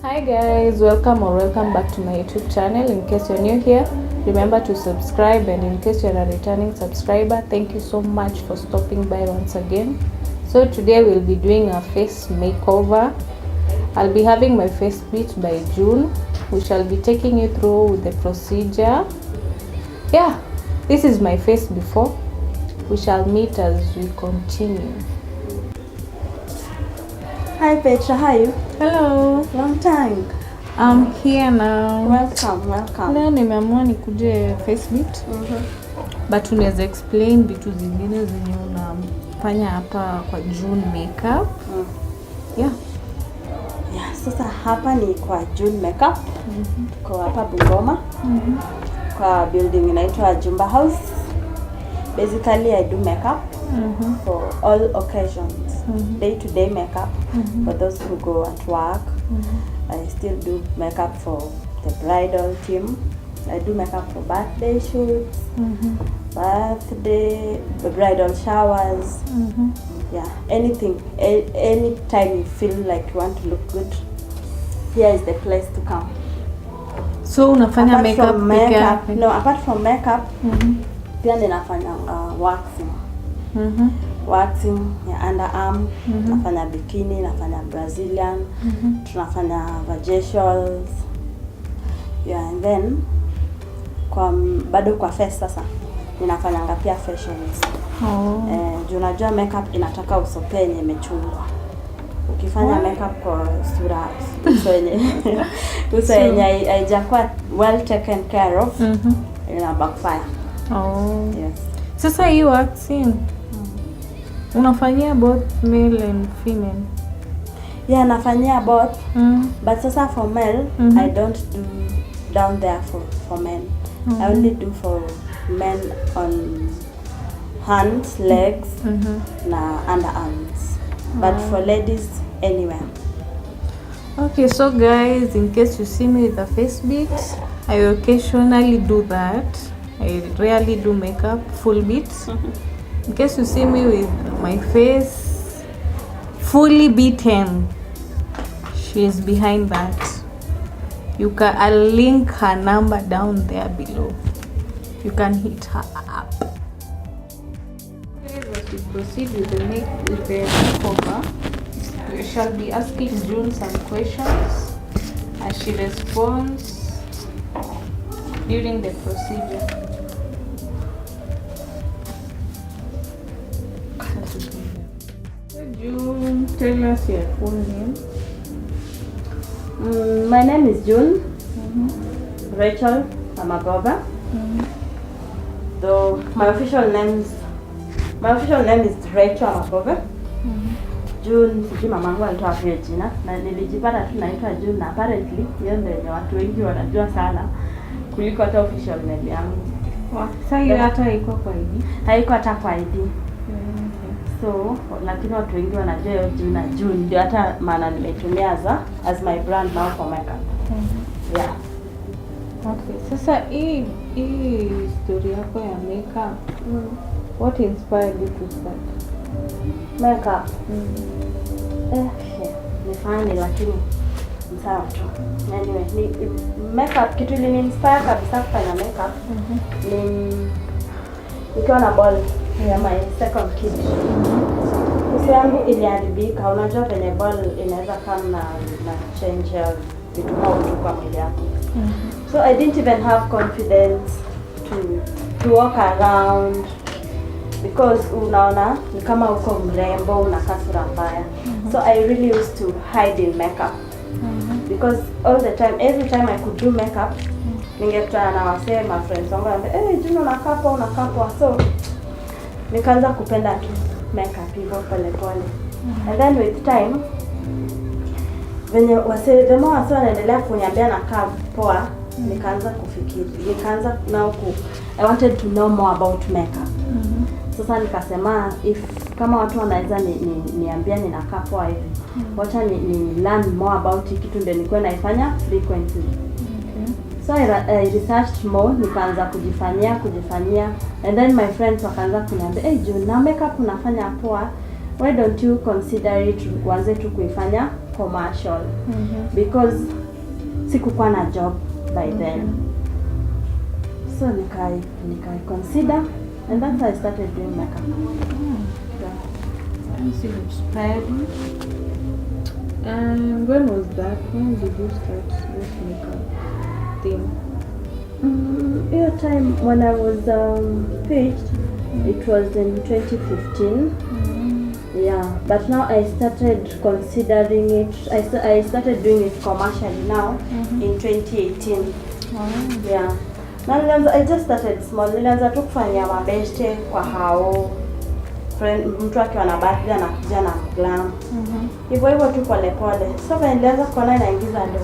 Hi guys, welcome back to my YouTube channel. In case you're new here, remember to subscribe, and in case you're a returning subscriber, thank you so much for stopping by once again. So today we'll be doing a face makeover. I'll be having my face bleached by June. We shall be taking you through the procedure. Yeah, this is my face before. We shall meet as we continue. Hi Petra, how are you? Hello. Long time. I'm here now. Welcome. Leo nimeamua nikuje face beat. But unaweza explain vitu zingine zenye unafanya hapa kwa June makeup. Yeah, sasa hapa ni kwa June makeup. Tuko hapa Bungoma. Kwa building inaitwa Jumba House. Basically I do makeup for all occasions. Day-to-day makeup for those who go at work. I still do makeup for the bridal team. I do makeup for birthday shoots, birthday, bridal showers. Yeah, anything. Any time you feel like you want to look good, here is the place to come. So unafanya makeup peke yake? No, apart from makeup, pia ninafanya waxing. Waxing ya underarm, nafanya bikini, nafanya Brazilian, tunafanya vajacials. Yeah, and then bado kwa face sasa ninafanyanga pia facials. Juu unajua makeup inataka uso yenye imechungwa. Ukifanya makeup kwa sura uso yenye haijakuwa well taken care of, ina backfire. Yes. Sasa hii waxing unafanyia both male and female? Yeah, nafanyia both. But sasa for male, I don't do down there for men. I only do for men on hands, legs, na underarms. But for ladies, anywhere. Okay, so guys, in case you see me with a face beat, I occasionally do that. I rarely do makeup full beats. In case you see me with my face fully beaten, she is behind that. I'll link her number down there below. You can hit her up. As we proceed with the makeover, we shall be asking June some questions as she responds during the procedure. June, tell us your full name. My name is June Rachel Amagoba. Though my official name is Rachel Amagoba. June sijui mamangu alitoa pia jina na nilijipata tu naitwa June, na apparently hiyo ndio yenye watu wengi wanajua sana kuliko hata official name yangu. Sasa hiyo hata haiko kwa ID? Haiko hata kwa ID. So, lakini watu wengi wanajua hiyo June ndio hata maana nimetumia as my brand now for makeup. Yeah. Okay. Sasa hii story yako ya makeup, what inspired you to start makeup? Ni funny lakini sawa tu. Anyway, makeup kitu ili inspire kabisa kufanya makeup ni nikiwa na ball ya my second kid. Uso yangu iliharibika. Unajua venye ball inaweza kama na change ya vitu kwa mwili yako. So I didn't even have confidence to walk around because unaona ni kama uko mrembo, unakaa sura mbaya. So I really used to hide in makeup. Because all the time, every time I could do makeup, ningekutana na wasee, my friends wangu wanambia, June unakapwa. So nikaanza kupenda tu makeup hivyo pole pole. And then with time, venye the more wasee wanaendelea kuniambia nakaa poa, nikaanza kufikiri. I wanted to know more about makeup. Sasa nikasema kama watu wanaweza niambia ninakaa poa hivi, wacha ni learn more about kitu ndio nilikuwa naifanya frequently. So I researched more, nikaanza kujifanyia and then my friends wakaanza kuniambia, June, na makeup unafanya poa, why don't you consider it uanze tu kuifanya commercial because sikukuwa na job by then. So nikai consider, and that's how I started doing makeup. Once you inspired me. And when was that? When did you start this makeup thing? Your time when I was pitched, it was in 2015. Yeah, but now I started considering it. I started doing it commercially now in 2018. Yeah. Now I just started small. Nilianza tu kufanya mabeste kwa hao. Friend mtu akiwa na birthday anakuja na glam. Hivyo hivyo tu pole pole. So when nilianza kuona inaingiza ndo.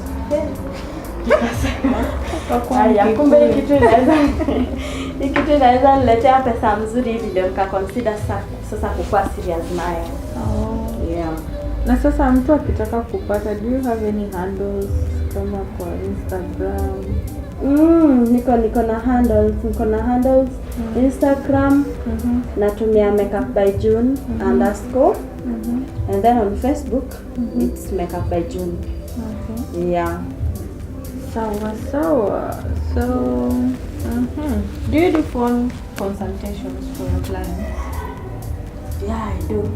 Haya, kumbe kitu inaweza niletea pesa mzuri hivi ndio nika consider sasa kukua serious nayo. Yeah. Na sasa mtu akitaka kupata, do you have any handles kama kwa Instagram? Niko na handles Instagram. Natumia makeup by June _ and then on Facebook it's makeup by June. Okay. Yeah. Sawa. So do you do phone consultations for your clients? Yeah, I do.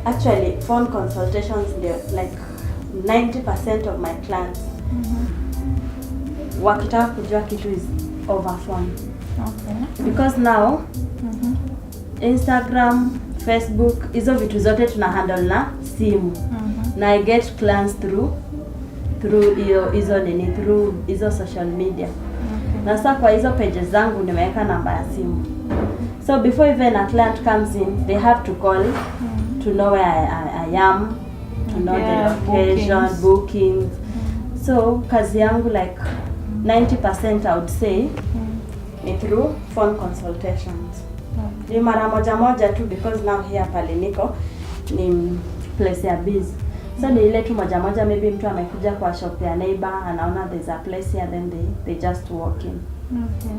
Actually, phone consultations, they're like 90% of my clients. Wakitaka kujua kitu is over phone. Okay. Because now Instagram, Facebook, hizo vitu zote tuna handle na simu. Na I get clients through hizo social media. Na sasa kwa hizo pages zangu nimeweka namba ya simu. So before even a client comes in, they have to call to know where I am, to know the location, bookings. So kazi yangu like 90% I would say ni through phone consultations. Ni mara moja tu because now here pale niko ni place ya busy. So ni ile tu moja maybe mtu amekuja kwa shop ya neighbor anaona there's a place here, then they just walk in. Okay.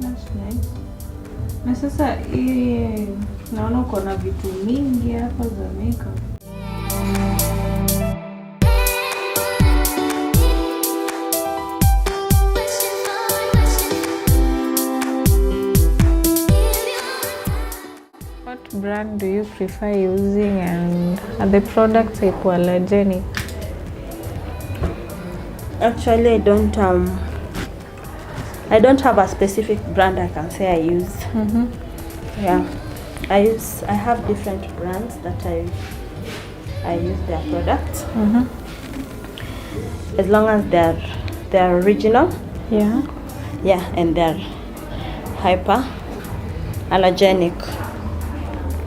That's nice. Na sasa naona uko na vitu mingi hapa za makeup. What brand do you prefer using, and are the products hypoallergenic? Actually, I don't have a specific brand I can say I use. Yeah, I have different brands that I use their products. As long as they're original. Yeah, and they're hypoallergenic.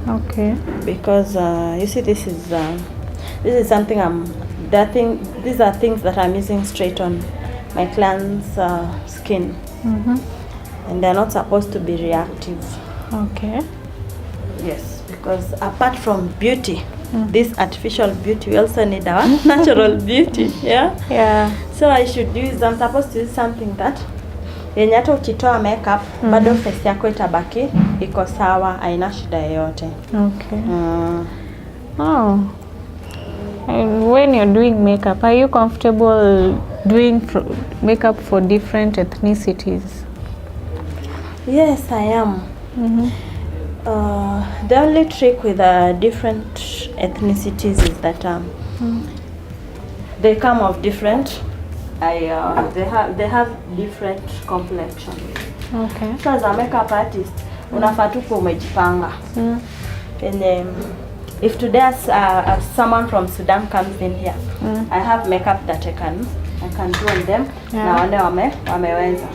Okay. Because you see, this is something these are things that I'm using straight on my client's skin. And they're not supposed to be reactive. Okay. Yes, because apart from beauty, this artificial beauty, we also need our natural beauty. Yeah. So I'm supposed to use something that yenye hata ukitoa makeup bado face yako itabaki iko sawa, haina shida yoyote. Okay. And when you're doing makeup, are you comfortable doing makeup for different ethnicities? Yes, I am. The only trick with different ethnicities is that they come of different. They have different complexion. Okay. So as a makeup artist, unafaa tu kuwa umejipanga. And if today someone from Sudan comes in here, I have makeup that I can do on them. Na wale wameweza.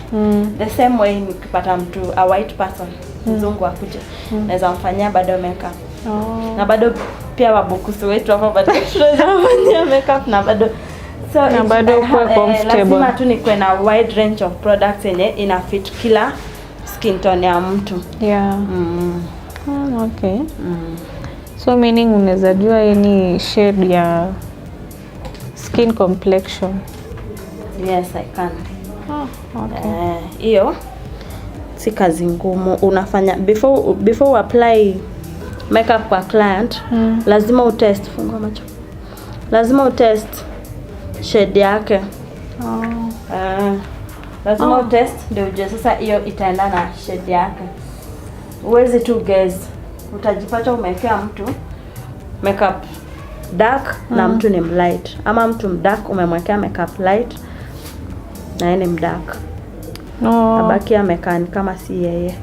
The same way nikipata mtu a white person, mzungu akuje, naweza mfanyia bado makeup. Na bado pia wabukusu wetu hapo bado tunaweza mfanyia makeup na bado na bado kuwa comfortable. Lazima tu nikuwe na wide range of products yenye ina fit kila skin tone ya mtu. Yeah. Okay. So meaning unaweza jua any shade ya skin complexion? Yes, I can. Okay. Hiyo si kazi ngumu. Unafanya before apply makeup kwa client, lazima utest, fungua macho. Lazima utest shade yake. Lazima utest ndio ujue sasa hiyo itaenda na shade yake. Uwezi tu guess. Utajipata umewekea mtu makeup dark na mtu ni light, ama mtu dark umemwekea makeup light na yeye ni dark. Abaki amekaa kama si yeye.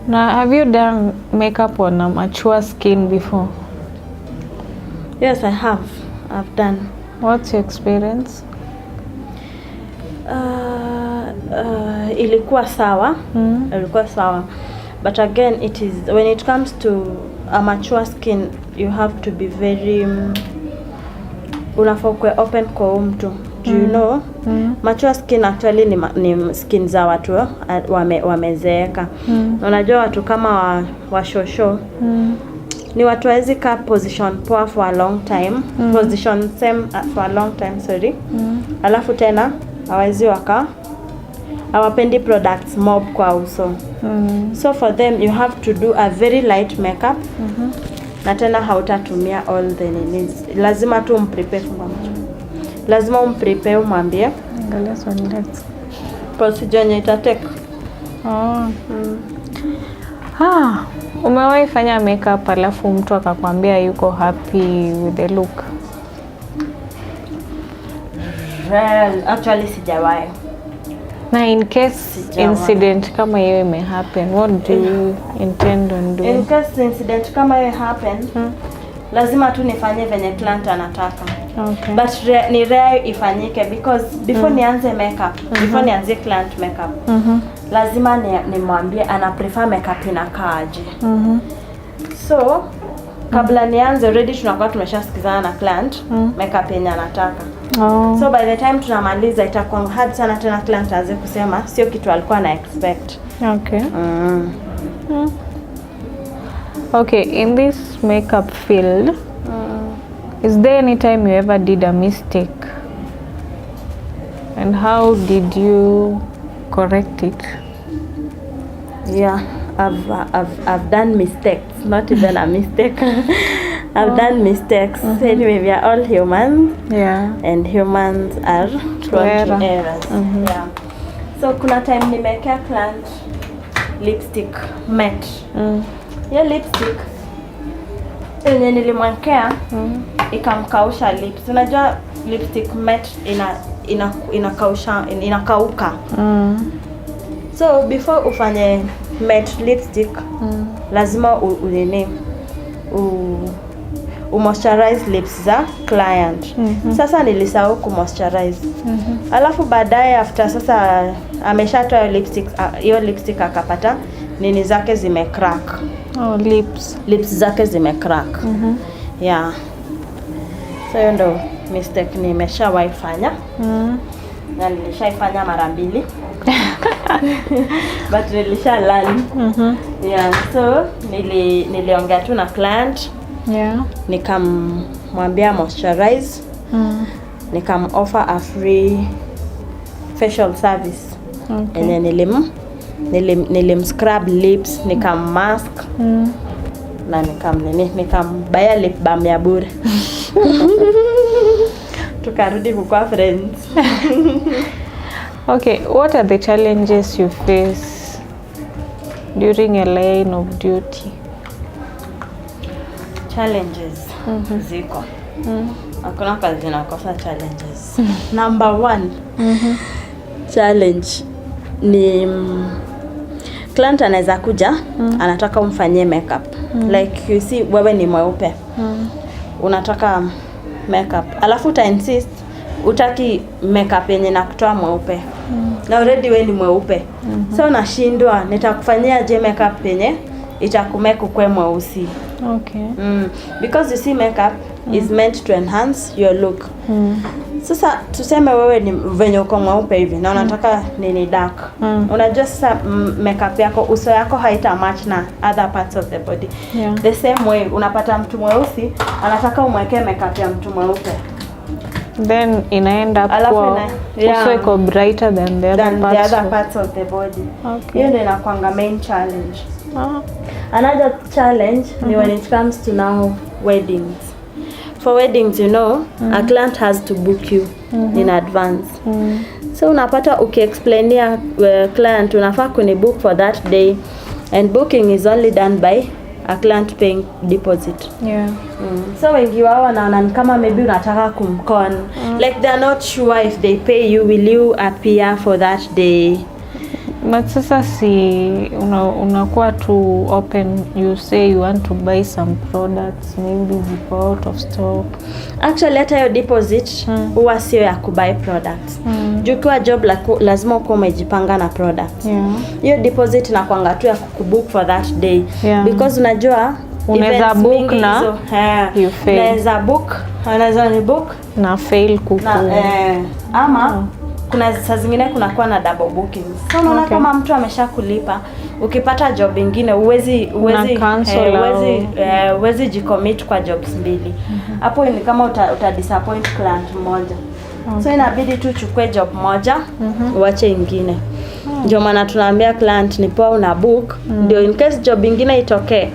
Now, have you done makeup on a mature skin before? Yes, I have. I've done. What's your experience? Ilikuwa sawa. Ilikuwa sawa. But again, it is when it comes to a mature skin, you have to be very unafaa kuwa open kwa mtu. Do you know? Mature skin actually ni skin za watu wamezeeka. Unajua watu kama wa shosho ni watu hawezi kaa position poa for a long time, position same for a long time, sorry. Alafu tena hawezi hawapendi products mob kwa uso. So for them you have to do a very light makeup. Na tena hautatumia all the needs. Lazima tu umprepare kwa macho. Lazima umprepare, umwambie Angalia swali letu. procedure yenye itatake. Umewahi fanya makeup alafu mtu akakwambia yuko happy with the look? Well, actually sijawahi. Na in case incident kama hiyo ime happen, what do you intend on doing? In case incident kama hiyo happen, lazima tu nifanye venye client anataka. Okay. But ni rare ifanyike because before nianze makeup, before nianze client makeup, lazima nimwambie ana prefer makeup inakaaje. So kabla nianze already tunakuwa tumeshasikizana na client makeup yenye anataka. So by the time tunamaliza itakuwa hard sana tena client aanze kusema sio kitu alikuwa na expect. Okay. Okay, in this makeup field, is there any time you ever did a mistake? And how did you correct it? Yeah, I've done mistakes, not even a mistake. I've done mistakes. Anyway, we are all humans. Yeah. And humans are prone to errors. Yeah. So kuna time nimekea client lipstick matte. Yeah, lipstick yenye nilimwekea ikamkausha lips. Unajua lipstick matte inakauka. So before ufanye matte lipstick, lazima moisturize lips za client. Sasa nilisahau moisturize. Alafu baadaye after sasa ameshatoa hiyo lipstick akapata nini zake zimecrack. Lips zake zimecrack. Yeah. So hiyo ndo mistake nimeshawahi fanya. Na nilishaifanya mara mbili. But nilisha learn. Yeah, so niliongea tu na client. Yeah. Nikamwambia moisturize. Offer a free facial service. Okay. And then nilim scrub lips, mask. Na nikambaya lip balm ya bure. Tukarudi kwa friends. Okay, what are the challenges you face during your line of duty? Challenges ziko. Hakuna kazi inakosa challenges. Number 1 challenge ni client anaweza kuja anataka umfanyie makeup. Like you see, wewe ni mweupe. Unataka makeup. Alafu uta insist utaki makeup yenye nakutoa mweupe. Na already wewe ni mweupe. So unashindwa nitakufanyia je makeup yenye itakumeka ukwe mweusi. Okay. Because you see makeup is meant to enhance your look. Sasa tuseme wewe ni venye uko mweupe hivi na unataka nini dark. Unajua sasa makeup yako, uso yako haita match na other parts of the body. Yeah. The same way unapata mtu mweusi anataka umwekee makeup ya mtu mweupe. then inaenda kwa uso iko brighter than the other parts of the body. Okay. Hiyo ndio inakuanga main challenge. Another challenge ni when it comes to now weddings. For weddings, you know, a client has to book you in advance. So unapata ukiexplainia client unafaa kunibook for that day, and booking is only done by a client paying deposit. Yeah. So wengi wao wanaona kama maybe unataka kumcon. Like they are not sure if they pay you, will you appear for that day? But sasa si unakuwa too open, you say you want to buy some products, maybe ziko out of stock. Actually hata hiyo deposit huwa sio ya kubuy products. Jukiwa job lazima uko umejipanga na products. Hiyo deposit inakuanga tu ya kubook for that day. Because unajua unaweza book na you fail. Unaweza ni book na fail kuku. Ama kuna saa zingine kunakuwa na double bookings. So unaona kama mtu ameshakulipa, ukipata job nyingine uwezi jicommit kwa jobs mbili. Hapo ni kama uta disappoint client mmoja. So inabidi tu chukue job moja, uache nyingine. Ndio maana tunaambia client ni poa una book, ndio in case job nyingine itokee.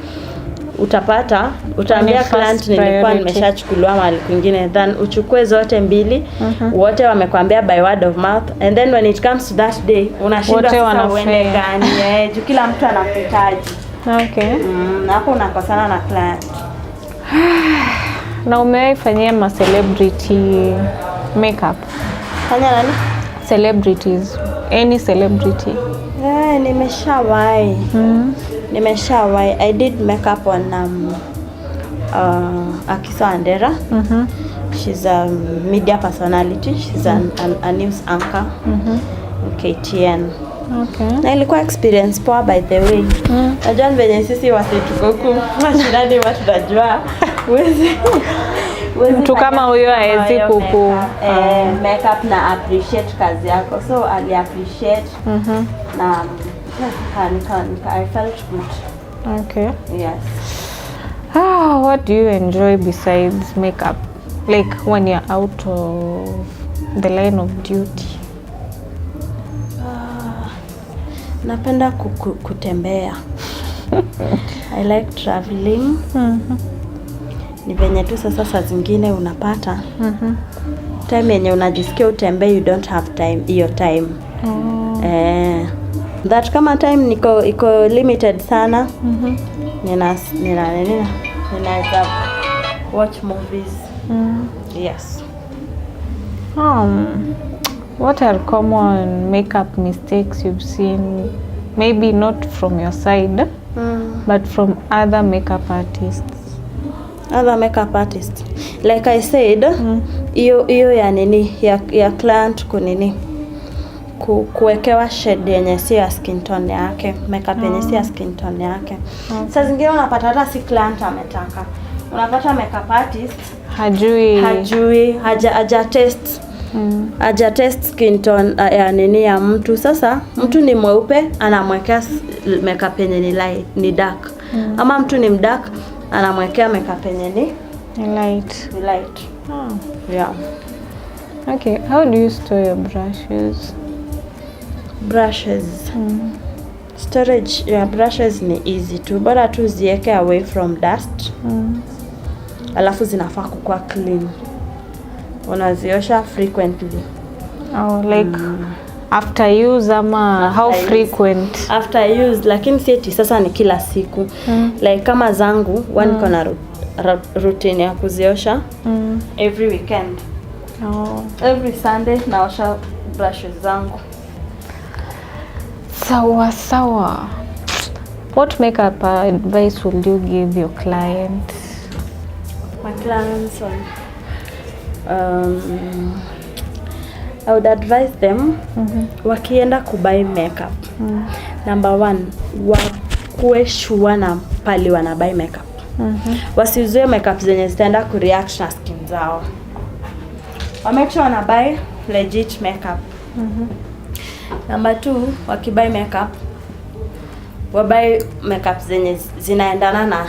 Utaambia client nilikuwa nimeshachukuliwa mahali kwingine, then uchukue zote mbili. Wote wamekwambia by word of mouth, and then when it comes to that day unashindwa sasa uende gani. Juu kila mtu anakuhitaji. Okay. Hapo unakosana na client. Na umeifanyia ma celebrity makeup? Fanya nani? Celebrities. Any celebrity? Nimeshawahi. Nimeshawahi. I did makeup on Akisa Andera. She's a media personality. She's a news anchor. KTN. Okay. Na ilikuwa experience poa by the way. Najua venye sisi wasituko huku mashindani watu tunajua. Mtu kama huyo haezi kuku makeup na appreciate kazi yako. So ali appreciate na I felt good. Okay. Yes. What do you enjoy besides makeup? Like when you're out of the line of duty? Napenda kutembea. I like traveling. Ni venye tu sasa saa zingine unapata time yenye unajisikia utembee, you don't have time hiyo time. That kama time iko limited sana. Ninaweza watch movies. Yes. What are common makeup mistakes you've seen, maybe not from your side, but from other makeup artists? Other makeup artists, like I said, hiyo ya nini ya client kunini kuwekewa shade yenye si ya skin tone yake, makeup yenye si ya skin tone yake. Sasa zingine unapata hata si client ametaka, unapata makeup artist hajui haja test skin tone ya nini ya mtu. Sasa mtu ni mweupe anamwekea makeup yenye ni dark, ama mtu ni mdark anamwekea makeup yenye ni light. Yeah. Okay, how do you store your brushes? Storage ya brushes ni easy tu, bora tu ziweke away from dust. Alafu zinafaa kuwa clean. Unaziosha frequently. Like after use ama how frequent? After use, lakini sieti sasa ni kila siku. Like kama zangu niko na routine ya kuziosha every weekend. Every Sunday naosha brushes zangu. Sawa. What makeup advice would you give your clients? My clients I would advise them wakienda kubuy makeup. Number 1, wakuwe sure na pali wana buy makeup. Wasiuzie makeup zenye zitaenda kureact na skin zao. Make sure wana buy legit makeup. Number 2, wakibuy makeup, wabuy makeup zenye zinaendana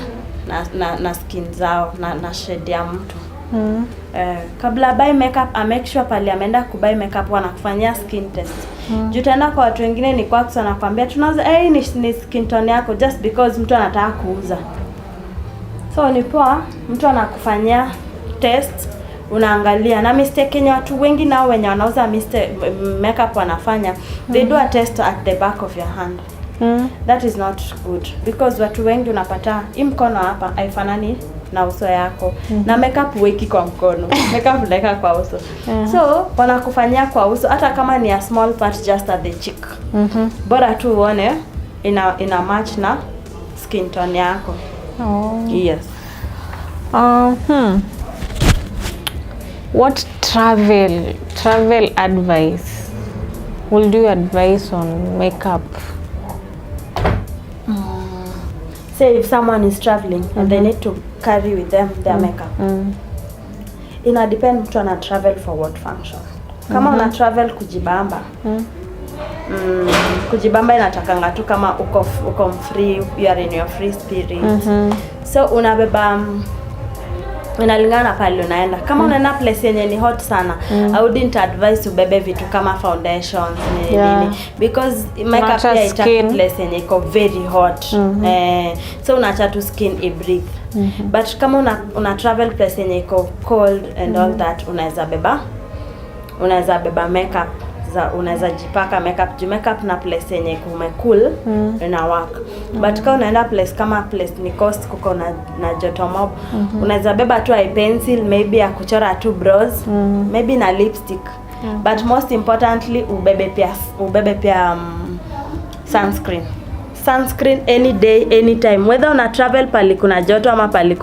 na skin zao na shade ya mtu. Kabla buy makeup, make sure pale ameenda kubuy makeup wanakufanyia skin test. Juu tena kwa watu wengine ni kwa kusana kwambia tunauza ni skin tone yako just because mtu anataka kuuza. So ni poa mtu anakufanyia test, unaangalia. Na mistake yenye watu wengi nao wenye wanauza makeup wanafanya, they do a test at the back of your hand. That is not good because watu wengi unapata hii mkono hapa haifanani na uso yako. Na makeup weki kwa mkono. Makeup unaweka kwa uso. So wanakufanyia kwa uso hata kama ni a small part just at the cheek. Bora tu uone ina match na skin tone yako. Yes. What travel advice will you advise on makeup? Say if someone is traveling and they need to carry with them their makeup. Ina depend mtu ana travel for what function. Kama una travel kujibamba. Kujibamba inatakanga tu kama uko free, you are in your free spirit. So unabeba inalingana pale unaenda. Kama unaenda place yenye ni hot sana, I wouldn't advise ubebe vitu kama foundations nini because makeup ya itaki place yenye iko very hot. So unaacha tu skin i breathe. But kama una travel place yenye iko cold and all that, unaweza beba makeup. Unaweza jipaka makeup. Juu makeup na place yenye cool ina work. But kama unaenda place kama place ni coast kuko na joto mob, unaweza beba tu eye pencil, maybe ya kuchora tu brows, maybe na lipstick. But most importantly ubebe pia sunscreen any day anytime, whether una travel pali kuna joto ama pali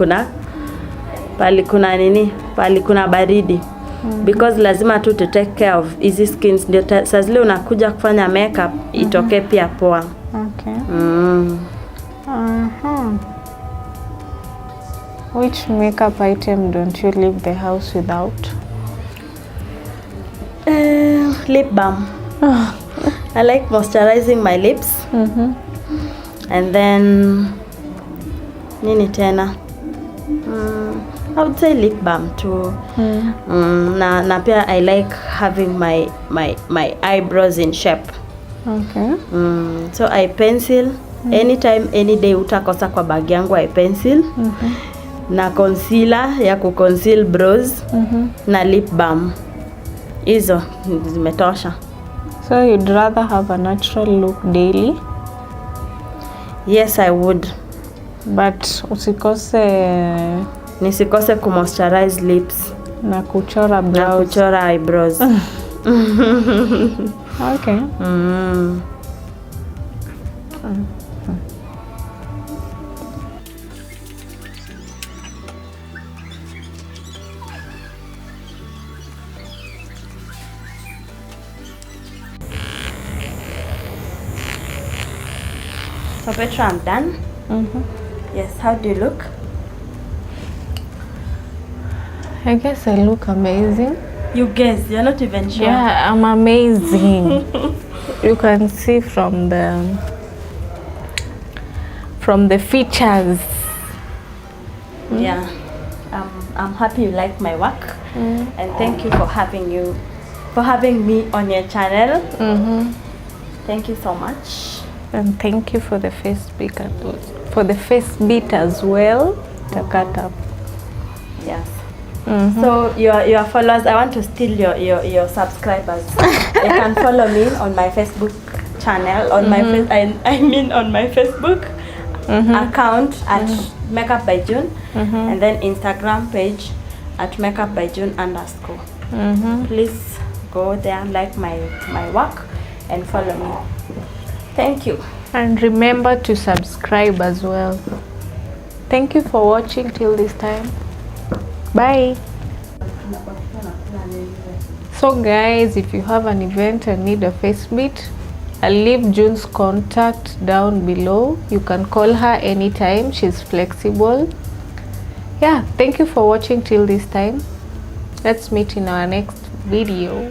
kuna baridi. Because lazima tu to take care of easy skins. Ndio saa zile unakuja kufanya makeup itoke pia poa. Okay. Which makeup item don't you leave the house without? Lip balm. I like moisturizing my lips. And then nini tena? I would say lip balm too. Na pia I like having my eyebrows in shape. Okay. So eye pencil anytime any day utakosa kwa bag yangu eye pencil. Na concealer ya kuconceal brows. Na lip balm. Hizo zimetosha. So you'd rather have a natural look daily? Yes, I would. But nisikose kumoisturize lips na kuchora brows. Na kuchora eyebrows. Okay. So Petra, I'm done. Yes, how do you look? I guess I look amazing. You guess, you're not even sure. Yeah, I'm amazing. You can see from the features. Yeah, I'm happy you like my work, and thank you for having me on your channel. Thank you so much. And thank you for the face beat as well. Takata. Yes. So your followers, I want to steal your subscribers. They can follow me on my Facebook channel, on my on my Facebook account at Makeup by June, and then Instagram page at Makeup by June _. Please go there, like my work, and follow me. Thank you. And remember to subscribe as well. Thank you for watching till this time. Bye. So guys, if you have an event and need a face beat, I'll leave June's contact down below. You can call her anytime. She's flexible. Yeah, thank you for watching till this time. Let's meet in our next video.